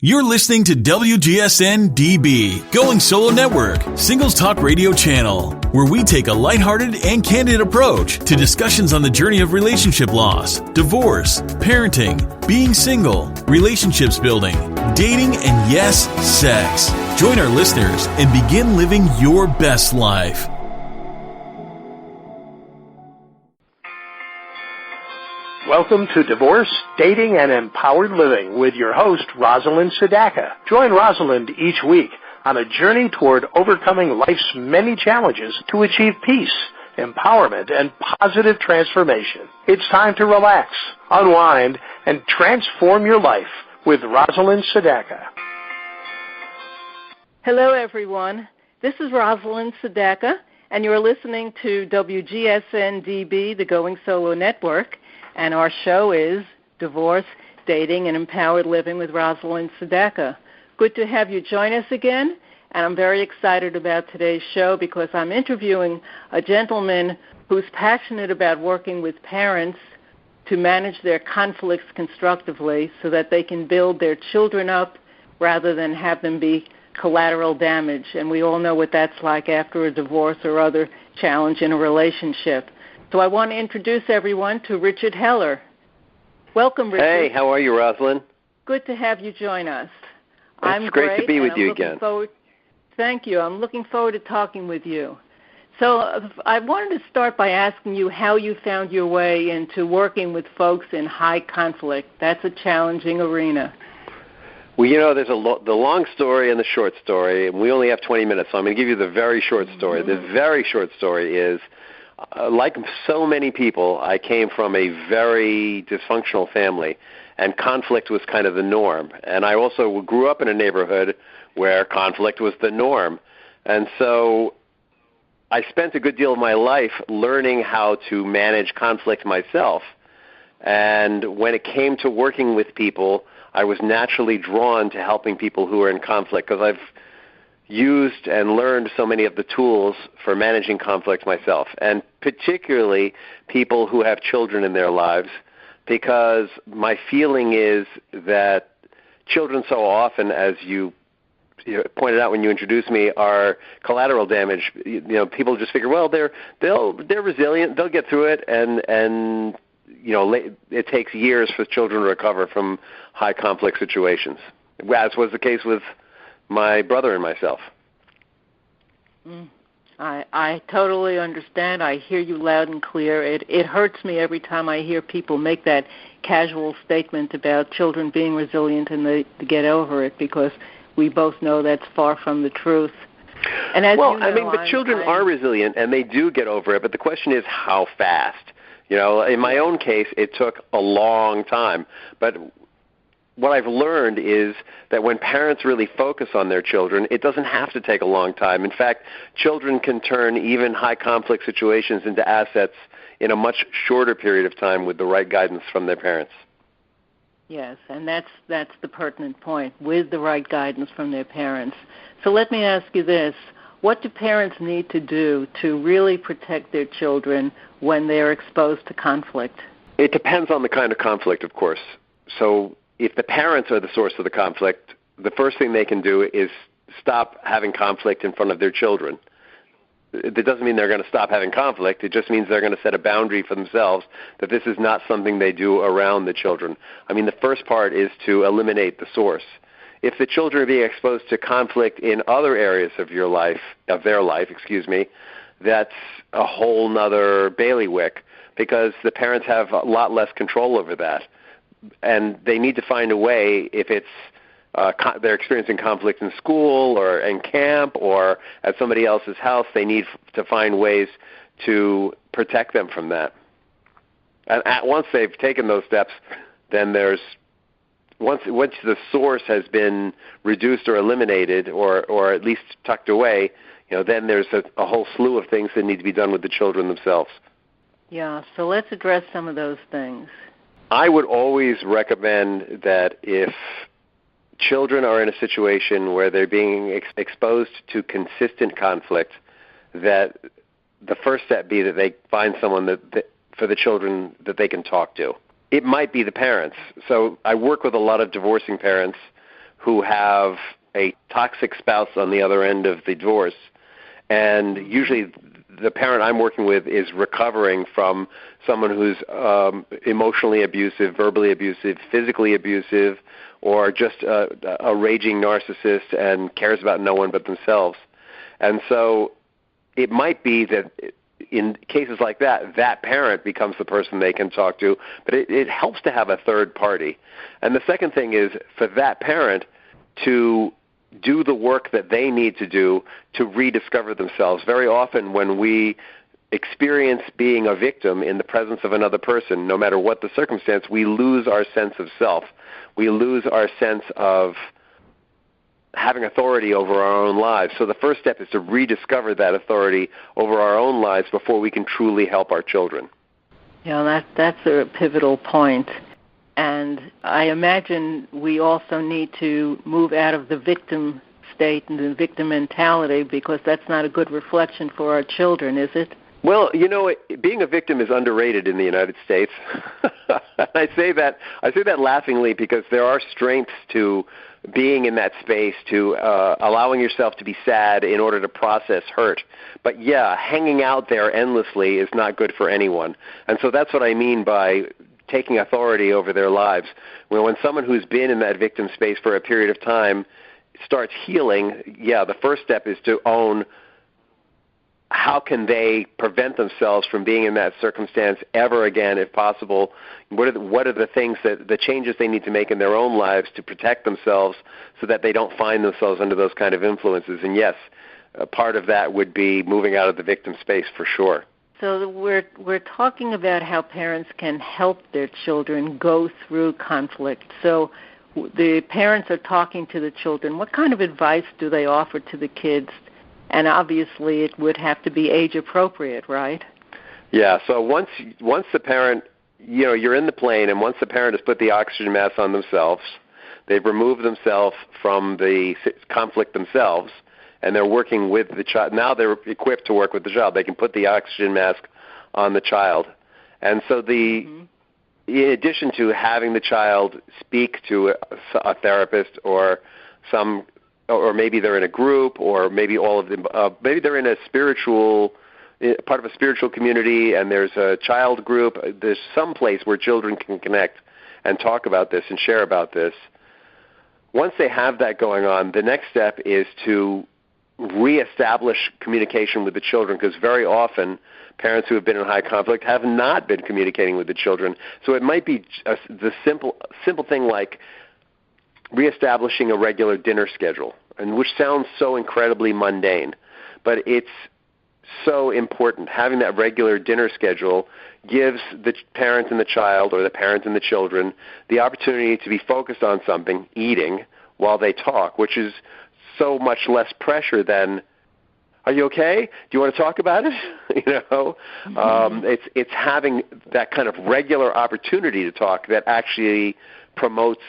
You're listening to WGSN-DB, Going Solo Network, Singles Talk Radio channel, where we take a lighthearted and candid approach to discussions on the journey of relationship loss, divorce, parenting, being single, relationships building, dating, and yes, sex. Join our listeners and begin living your best life. Welcome to Divorce, Dating, and Empowered Living with your host, Rosalind Sadaka. Join Rosalind each week on a journey toward overcoming life's many challenges to achieve peace, empowerment, and positive transformation. It's time to relax, unwind, and transform your life with Rosalind Sadaka. Hello, everyone. This is Rosalind Sadaka, and you're listening to WGSN-DB, the Going Solo Network. And our show is Divorce, Dating, and Empowered Living with Rosalind Sadaka. Good to have you join us again, and I'm very excited about today's show because I'm interviewing a gentleman who's passionate about working with parents to manage their conflicts constructively so that they can build their children up rather than have them be collateral damage. And we all know what that's like after a divorce or other challenge in a relationship. So I want to introduce everyone to Richard Heller. Welcome, Richard. Hey, how are you, Rosalind? Good to have you join us. It's great to be with you again. Thank you. I'm looking forward to talking with you. So I wanted to start by asking you how you found your way into working with folks in high conflict. That's a challenging arena. Well, you know, there's the long story and the short story, and we only have 20 minutes, so I'm going to give you the very short story. The very short story is, like so many people, I came from a very dysfunctional family, and conflict was kind of the norm. And I also grew up in a neighborhood where conflict was the norm. And so I spent a good deal of my life learning how to manage conflict myself. And when it came to working with people, I was naturally drawn to helping people who were in conflict because I've used and learned so many of the tools for managing conflict myself, and particularly people who have children in their lives, because my feeling is that children so often, as you pointed out when you introduced me, are collateral damage. You know, people just figure, well, they're resilient, they'll get through it, and you know, it takes years for children to recover from high conflict situations, as was the case with my brother and myself. I totally understand. I hear you loud and clear. It hurts me every time I hear people make that casual statement about children being resilient and they get over it, because we both know that's far from the truth. And as you know, I mean, but children are resilient and they do get over it, but the question is how fast. You know, in my own case, it took a long time, but what I've learned is that when parents really focus on their children, it doesn't have to take a long time. In fact, children can turn even high conflict situations into assets in a much shorter period of time with the right guidance from their parents. Yes, and that's the pertinent point, with the right guidance from their parents. So let me ask you this. What do parents need to do to really protect their children when they're exposed to conflict? It depends on the kind of conflict, of course. So if the parents are the source of the conflict, the first thing they can do is stop having conflict in front of their children. It doesn't mean they're going to stop having conflict. It just means they're going to set a boundary for themselves that this is not something they do around the children. I mean, the first part is to eliminate the source. If the children are being exposed to conflict in other areas of their life, that's a whole nother bailiwick, because the parents have a lot less control over that. And they need to find a way, if it's they're experiencing conflict in school or in camp or at somebody else's house, they need to find ways to protect them from that. And once they've taken those steps, then once the source has been reduced or eliminated or at least tucked away, you know, then there's a whole slew of things that need to be done with the children themselves. Yeah, so let's address some of those things. I would always recommend that if children are in a situation where they're being exposed to consistent conflict, that the first step be that they find someone for the children that they can talk to. It might be the parents. So I work with a lot of divorcing parents who have a toxic spouse on the other end of the divorce, and usually the parent I'm working with is recovering from someone who's emotionally abusive, verbally abusive, physically abusive, or just a raging narcissist and cares about no one but themselves. And so it might be that in cases like that, that parent becomes the person they can talk to, but it helps to have a third party. And the second thing is for that parent to do the work that they need to do to rediscover themselves. Very often when we experience being a victim in the presence of another person, no matter what the circumstance, we lose our sense of self. We lose our sense of having authority over our own lives. So the first step is to rediscover that authority over our own lives before we can truly help our children. Yeah, that's a pivotal point. And I imagine we also need to move out of the victim state and the victim mentality, because that's not a good reflection for our children, is it? Well, being a victim is underrated in the United States. I say that laughingly because there are strengths to being in that space, to allowing yourself to be sad in order to process hurt. But yeah, hanging out there endlessly is not good for anyone. And so that's what I mean by taking authority over their lives. When someone who's been in that victim space for a period of time starts healing, the first step is to own how can they prevent themselves from being in that circumstance ever again, if possible. What are the things the changes they need to make in their own lives to protect themselves so that they don't find themselves under those kind of influences? And yes, a part of that would be moving out of the victim space for sure. So we're talking about how parents can help their children go through conflict. So the parents are talking to the children. What kind of advice do they offer to the kids? And obviously it would have to be age appropriate, right? Yeah, so once the parent, you're in the plane, and once the parent has put the oxygen mask on themselves, they've removed themselves from the conflict themselves, and they're working with the child. Now they're equipped to work with the child. They can put the oxygen mask on the child. And so in addition to having the child speak to a therapist or maybe they're in a group, or maybe all of them, maybe they're in a part of a spiritual community, and there's a child group. There's some place where children can connect and talk about this and share about this. Once they have that going on, the next step is to reestablish communication with the children, because very often parents who have been in high conflict have not been communicating with the children. So it might be the simple thing like reestablishing a regular dinner schedule, and which sounds so incredibly mundane, but it's so important. Having that regular dinner schedule gives the parent and the child, or the parent and the children, the opportunity to be focused on something, eating, while they talk, which is so much less pressure than, are you okay? Do you want to talk about it? It's having that kind of regular opportunity to talk that actually promotes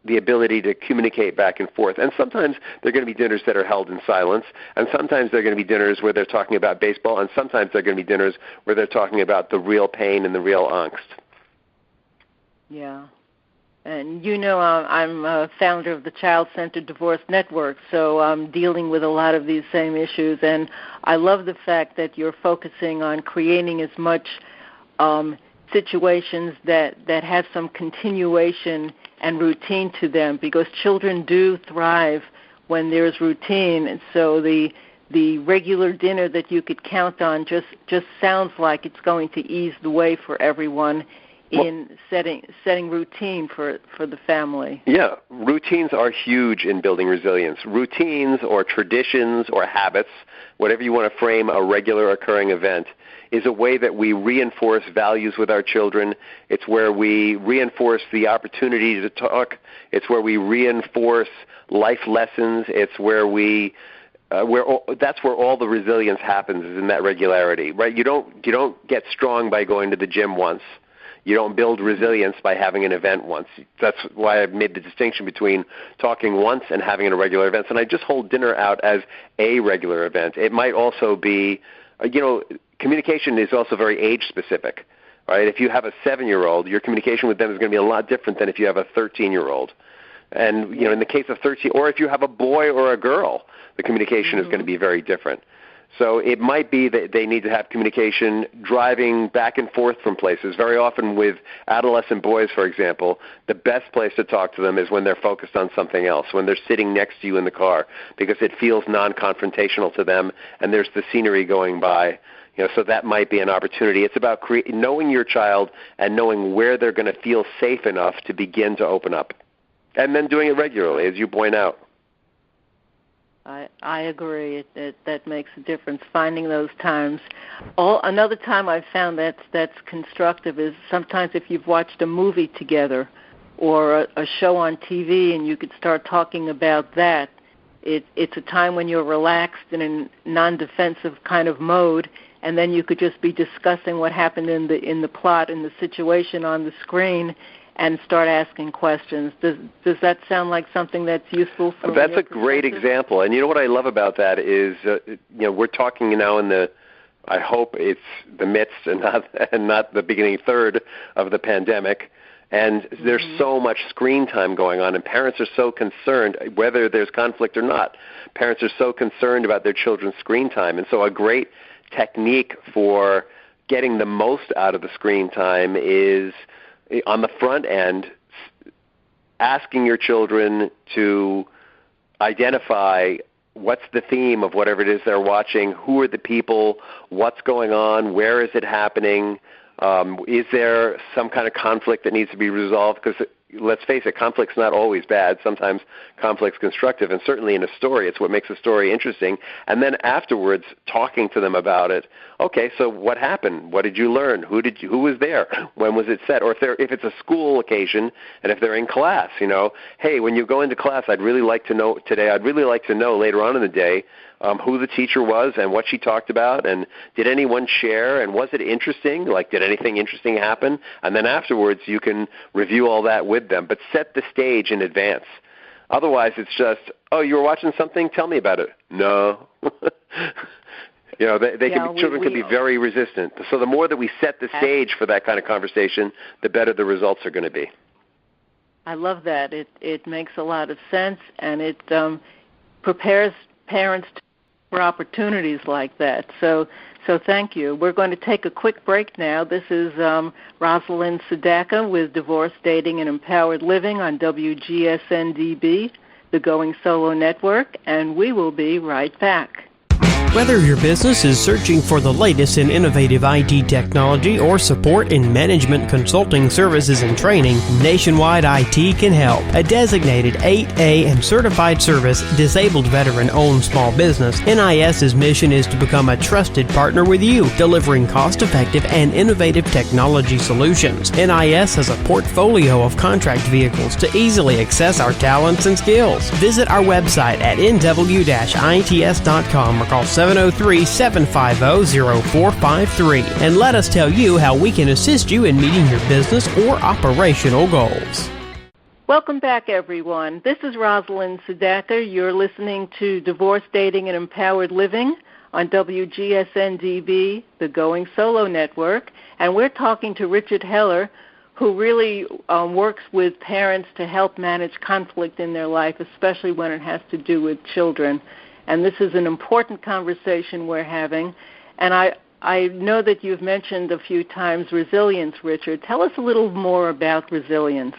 the ability to communicate back and forth. And sometimes there are going to be dinners that are held in silence, and sometimes there are going to be dinners where they're talking about baseball, and sometimes there are going to be dinners where they're talking about the real pain and the real angst. Yeah. And I'm a founder of the Child-Centered Divorce Network, so I'm dealing with a lot of these same issues. And I love the fact that you're focusing on creating as much situations that have some continuation and routine to them, because children do thrive when there's routine. And so the regular dinner that you could count on just sounds like it's going to ease the way for everyone in setting routine for the family. Yeah, routines are huge in building resilience. Routines or traditions or habits, whatever you want to frame a regular occurring event, is a way that we reinforce values with our children. It's where we reinforce the opportunity to talk. It's where we reinforce life lessons. It's where that's where all the resilience happens, is in that regularity, right? You don't get strong by going to the gym once. You don't build resilience by having an event once. That's why I've made the distinction between talking once and having a regular event. And I just hold dinner out as a regular event. It might also be, communication is also very age-specific, right? If you have a 7-year-old, your communication with them is going to be a lot different than if you have a 13-year-old. And, in the case of 13, or if you have a boy or a girl, the communication is going to be very different. So it might be that they need to have communication driving back and forth from places. Very often with adolescent boys, for example, the best place to talk to them is when they're focused on something else, when they're sitting next to you in the car, because it feels non-confrontational to them and there's the scenery going by. So that might be an opportunity. It's about knowing your child and knowing where they're going to feel safe enough to begin to open up. And then doing it regularly, as you point out. I agree. That makes a difference, finding those times. Another time I've found that's constructive is sometimes if you've watched a movie together or a show on TV and you could start talking about that, it's a time when you're relaxed in a non-defensive kind of mode, and then you could just be discussing what happened in the plot, in the situation on the screen, and start asking questions. Does that sound like something that's useful for you? That's a great example. And what I love about that is, we're talking now I hope it's the midst and not the beginning third of the pandemic. And there's so much screen time going on, and parents are so concerned, whether there's conflict or not. Parents are so concerned about their children's screen time. And so a great technique for getting the most out of the screen time is, on the front end, asking your children to identify what's the theme of whatever it is they're watching, who are the people, what's going on, where is it happening, is there some kind of conflict that needs to be resolved? Because let's face it, conflict's not always bad. Sometimes conflict's constructive, and certainly in a story, it's what makes a story interesting. And then afterwards, talking to them about it. Okay, so what happened? What did you learn? Who was there? When was it set? Or if it's a school occasion, and if they're in class, hey, when you go into class, I'd really like to know later on in the day who the teacher was and what she talked about, and did anyone share, and was it interesting? Like, did anything interesting happen? And then afterwards, you can review all that with them, but set the stage in advance. Otherwise, it's just, oh, you were watching something? Tell me about it. No. Children can be very resistant. So the more that we set the stage for that kind of conversation, the better the results are going to be. I love that. It makes a lot of sense, and it prepares parents for opportunities like that. So thank you. We're going to take a quick break now. This is Rosalind Sedaka with Divorce, Dating, and Empowered Living on WGSN-DB, the Going Solo Network, and we will be right back. Whether your business is searching for the latest in innovative IT technology or support in management consulting services and training, Nationwide IT can help. A designated 8A and certified service, disabled veteran-owned small business, NIS's mission is to become a trusted partner with you, delivering cost-effective and innovative technology solutions. NIS has a portfolio of contract vehicles to easily access our talents and skills. Visit our website at nw-its.com or call 703-750-0453 and let us tell you how we can assist you in meeting your business or operational goals. Welcome back, everyone. This is Rosalind Sedaka. You're listening to Divorce, Dating, and Empowered Living on WGSN-DB, the Going Solo Network, and we're talking to Richard Heller, who really works with parents to help manage conflict in their life, especially when it has to do with children. And this is an important conversation we're having. And I know that you've mentioned a few times resilience, Richard. Tell us a little more about resilience.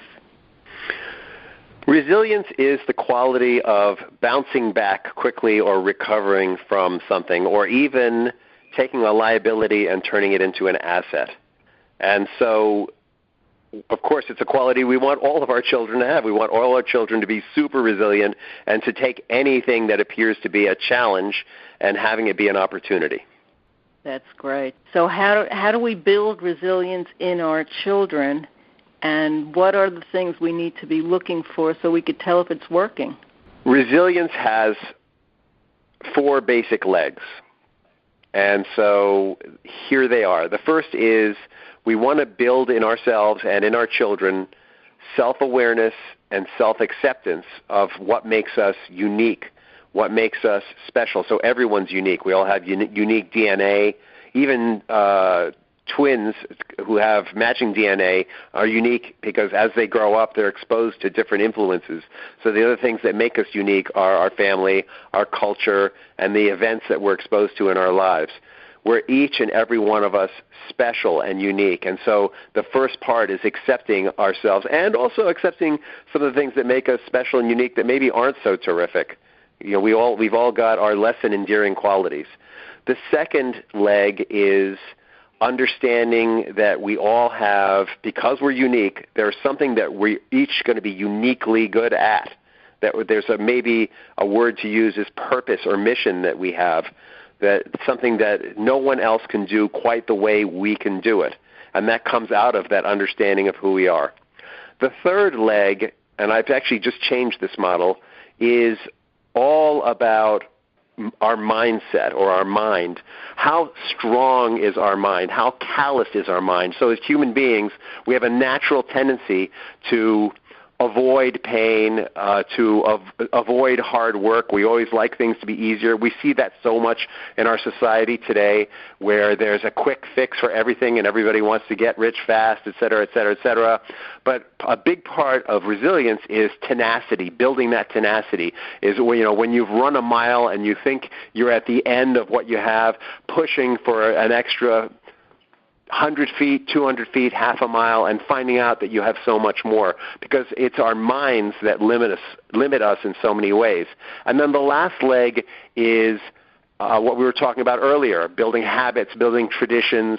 Resilience is the quality of bouncing back quickly or recovering from something, or even taking a liability and turning it into an asset. And so, of course, it's a quality we want all of our children to have. We want all our children to be super resilient and to take anything that appears to be a challenge and having it be an opportunity. That's great. So how do we build resilience in our children, and what are the things we need to be looking for so we could tell if it's working? Resilience has 4 basic legs. And so here they are. The first is we want to build in ourselves and in our children self-awareness and self-acceptance of what makes us unique, what makes us special. So everyone's unique. We all have unique DNA. Even twins who have matching DNA are unique because as they grow up, they're exposed to different influences. So the other things that make us unique are our family, our culture, and the events that we're exposed to in our lives. We're each and every one of us special and unique. And so the first part is accepting ourselves and also accepting some of the things that make us special and unique that maybe aren't so terrific. You know, we've all got our less than endearing qualities. The second leg is understanding that we all have, because we're unique, there's something that we're each going to be uniquely good at. That there's maybe a word to use is purpose or mission that we have, that something that no one else can do quite the way we can do it. And that comes out of that understanding of who we are. The third leg, and I've actually just changed this model, is all about our mindset or our mind. How strong is our mind? How calloused is our mind? So as human beings, we have a natural tendency to avoid pain, to avoid hard work. We always like things to be easier. We see that so much in our society today where there's a quick fix for everything and everybody wants to get rich fast, et cetera, et cetera, et cetera. But a big part of resilience is tenacity. Building that tenacity is, you know, when you've run a mile and you think you're at the end of what you have, pushing for an extra 100 feet, 200 feet, half a mile, and finding out that you have so much more, because it's our minds that limit us in so many ways. And then the last leg is what we were talking about earlier, building habits, building traditions,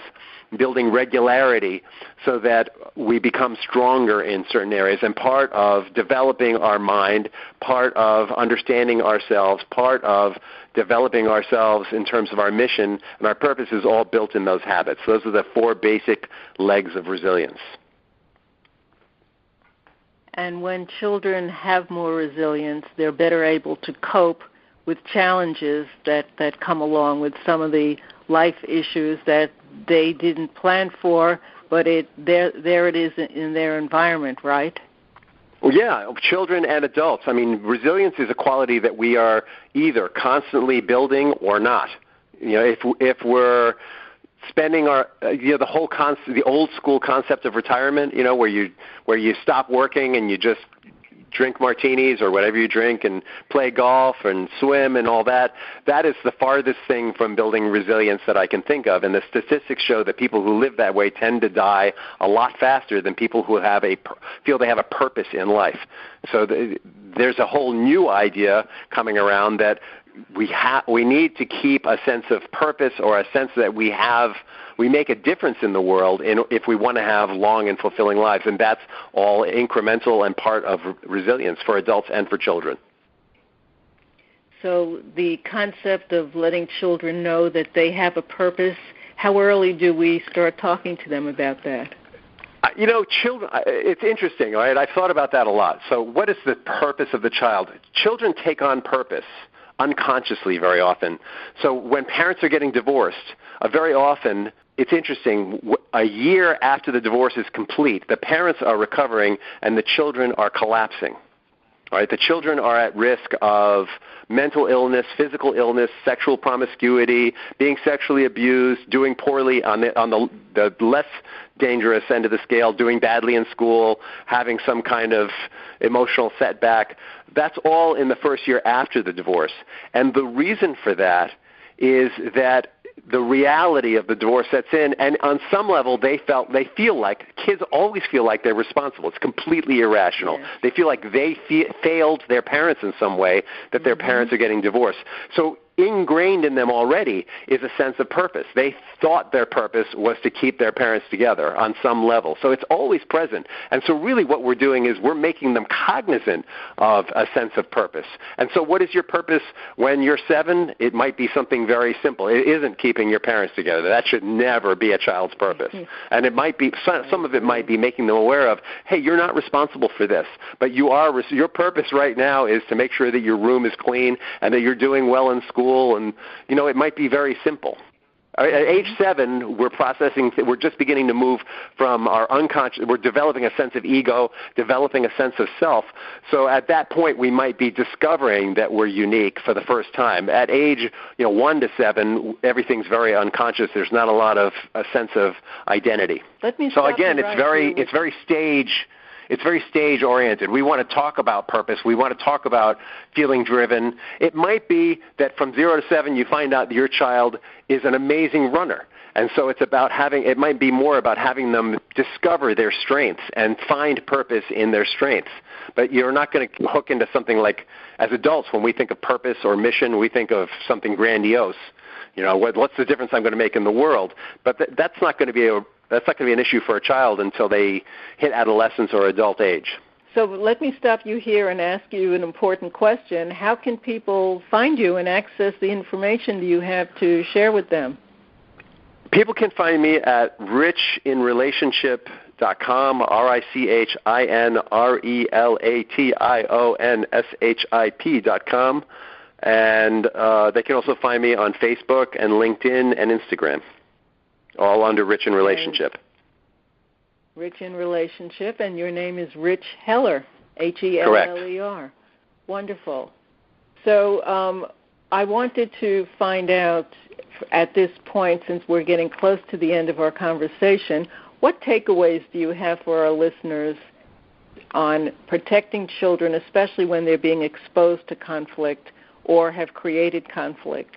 building regularity so that we become stronger in certain areas. And part of developing our mind, part of understanding ourselves, part of developing ourselves in terms of our mission and our purpose is all built in those habits. Those are the four basic legs of resilience. And when children have more resilience, they're better able to cope with challenges that come along with some of the life issues that they didn't plan for, but there it is in their environment, right? Well, yeah, children and adults. I mean, resilience is a quality that we are either constantly building or not. You know, if we're spending our, the old school concept of retirement, you know, where you stop working and you just drink martinis or whatever you drink and play golf and swim and all that, that is the farthest thing from building resilience that I can think of. And the statistics show that people who live that way tend to die a lot faster than people who feel they have a purpose in life. So there's a whole new idea coming around that we need to keep a sense of purpose or a sense that we make a difference in the world if we want to have long and fulfilling lives. And that's all incremental and part of resilience for adults and for children. So the concept of letting children know that they have a purpose, how early do we start talking to them about that? You know, children, it's interesting, all right? I've thought about that a lot. So what is the purpose of the child? Children take on purpose unconsciously very often. So when parents are getting divorced, very often, it's interesting, a year after the divorce is complete, the parents are recovering and the children are collapsing. All right, the children are at risk of mental illness, physical illness, sexual promiscuity, being sexually abused, doing poorly on the less dangerous end of the scale, doing badly in school, having some kind of emotional setback. That's all in the first year after the divorce. And the reason for that is that the reality of the divorce sets in, and on some level kids always feel like they're responsible. It's completely irrational. Yes. They feel like they failed their parents in some way, that their parents are getting divorced. So ingrained in them already is a sense of purpose. They thought their purpose was to keep their parents together on some level. So it's always present. And so really what we're doing is we're making them cognizant of a sense of purpose. And so what is your purpose when you're 7? It might be something very simple. It isn't keeping your parents together. That should never be a child's purpose. And it might be, some of it might be making them aware of, hey, you're not responsible for this, but your purpose right now is to make sure that your room is clean and that you're doing well in school. And, you know, it might be very simple. At age 7, we're processing. We're just beginning to move from our unconscious. We're developing a sense of ego, developing a sense of self. So at that point, we might be discovering that we're unique for the first time. At age 1 to 7, everything's very unconscious. There's not a lot of a sense of identity. So again, it's very stage oriented. We want to talk about purpose. We want to talk about feeling driven. It might be that from 0 to 7 you find out that your child is an amazing runner. And so it might be more about having them discover their strengths and find purpose in their strengths. But you're not going to hook into something like, as adults, when we think of purpose or mission, we think of something grandiose. What's the difference I'm going to make in the world? But that's not going to be an issue for a child until they hit adolescence or adult age. So let me stop you here and ask you an important question. How can people find you and access the information you have to share with them? People can find me at richinrelationship.com, RICHINRELATIONSHIP.com. And they can also find me on Facebook and LinkedIn and Instagram, all under Rich in Relationship. Rich in Relationship, and your name is Rich Heller, Heller. Correct. Wonderful. So I wanted to find out at this point, since we're getting close to the end of our conversation, what takeaways do you have for our listeners on protecting children, especially when they're being exposed to conflict or have created conflict?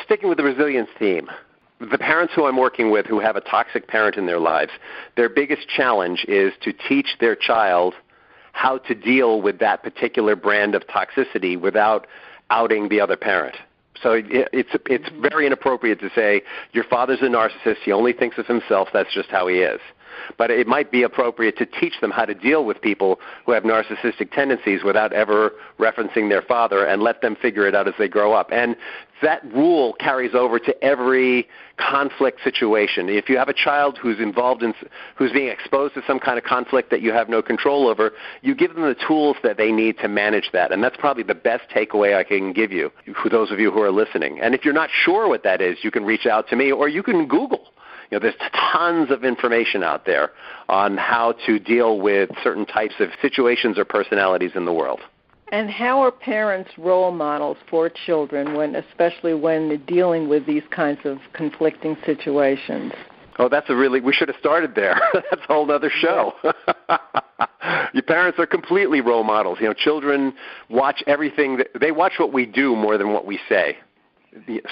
Sticking with the resilience theme, the parents who I'm working with who have a toxic parent in their lives, their biggest challenge is to teach their child how to deal with that particular brand of toxicity without outing the other parent. So it's very inappropriate to say, your father's a narcissist, he only thinks of himself, that's just how he is. But it might be appropriate to teach them how to deal with people who have narcissistic tendencies without ever referencing their father, and let them figure it out as they grow up. And that rule carries over to every conflict situation. If you have a child who's being exposed to some kind of conflict that you have no control over, you give them the tools that they need to manage that. And that's probably the best takeaway I can give you, for those of you who are listening. And if you're not sure what that is, you can reach out to me, or you can Google. There's tons of information out there on how to deal with certain types of situations or personalities in the world. And how are parents role models for children, especially when they're dealing with these kinds of conflicting situations? Oh, we should have started there. That's a whole other show. Your parents are completely role models. Children watch everything. They watch what we do more than what we say.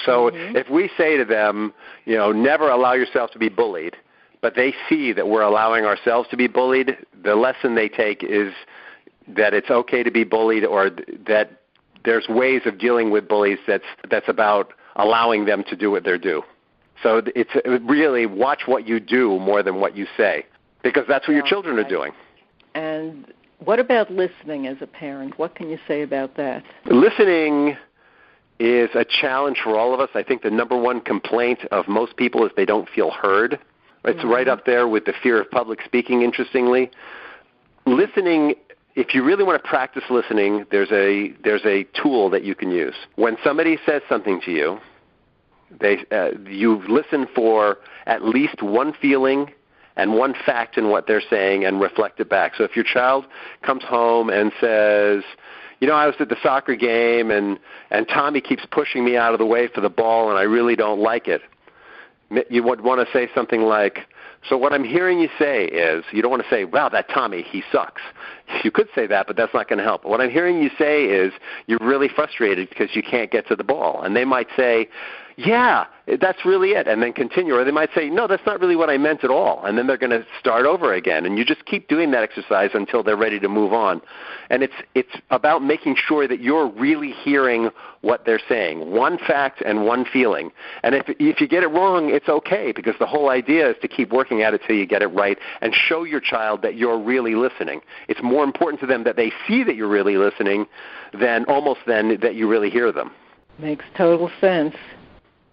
So if we say to them, never allow yourself to be bullied, but they see that we're allowing ourselves to be bullied, the lesson they take is that it's okay to be bullied, or that there's ways of dealing with bullies that's about allowing them to do what they do. So it's really watch what you do more than what you say, because that's what your children are doing. And what about listening as a parent? What can you say about that? Listening is a challenge for all of us. I think the number one complaint of most people is they don't feel heard. It's right up there with the fear of public speaking, interestingly. Listening, if you really want to practice listening, there's a tool that you can use. When somebody says something to you, you listen for at least one feeling and one fact in what they're saying and reflect it back. So if your child comes home and says, I was at the soccer game and Tommy keeps pushing me out of the way for the ball and I really don't like it, you would want to say something like, so what I'm hearing you say is, you don't want to say, wow, that Tommy, he sucks. You could say that, but that's not going to help. What I'm hearing you say is you're really frustrated because you can't get to the ball. And they might say, yeah, that's really it, and then continue. Or they might say, no, that's not really what I meant at all. And then they're going to start over again. And you just keep doing that exercise until they're ready to move on. And it's about making sure that you're really hearing what they're saying, one fact and one feeling. And if you get it wrong, it's okay, because the whole idea is to keep working at it till you get it right and show your child that you're really listening. It's more important to them that they see that you're really listening than that you really hear them. Makes total sense.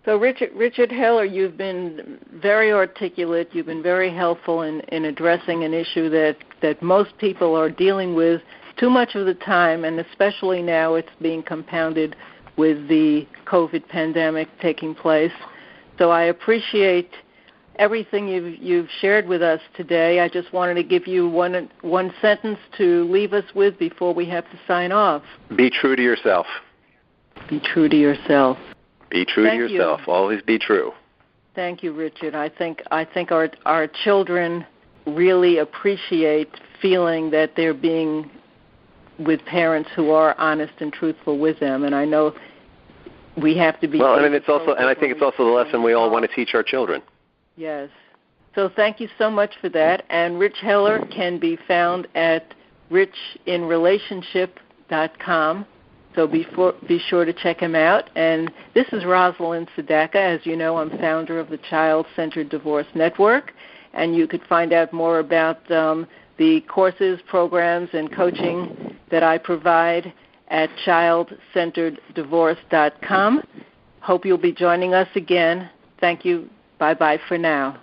So Richard Heller, you've been very articulate. You've been very helpful in addressing an issue that most people are dealing with too much of the time, and especially now it's being compounded with the COVID pandemic taking place. So I appreciate everything you've shared with us today. I just wanted to give you one sentence to leave us with before we have to sign off. Be true to yourself. Be true to yourself. Be true to yourself. Always be true. Thank you, Richard. I think our children really appreciate feeling that they're being with parents who are honest and truthful with them, and I know we have to be. Well, and it's also, and I think it's also the lesson we all want to teach our children. Yes. So thank you so much for that. And Rich Heller can be found at richinrelationship.com. So be sure to check him out. And this is Rosalind Sedaka. As you know, I'm founder of the Child-Centered Divorce Network. And you could find out more about the courses, programs, and coaching that I provide at childcentereddivorce.com. Hope you'll be joining us again. Thank you. Bye-bye for now.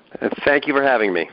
Thank you for having me.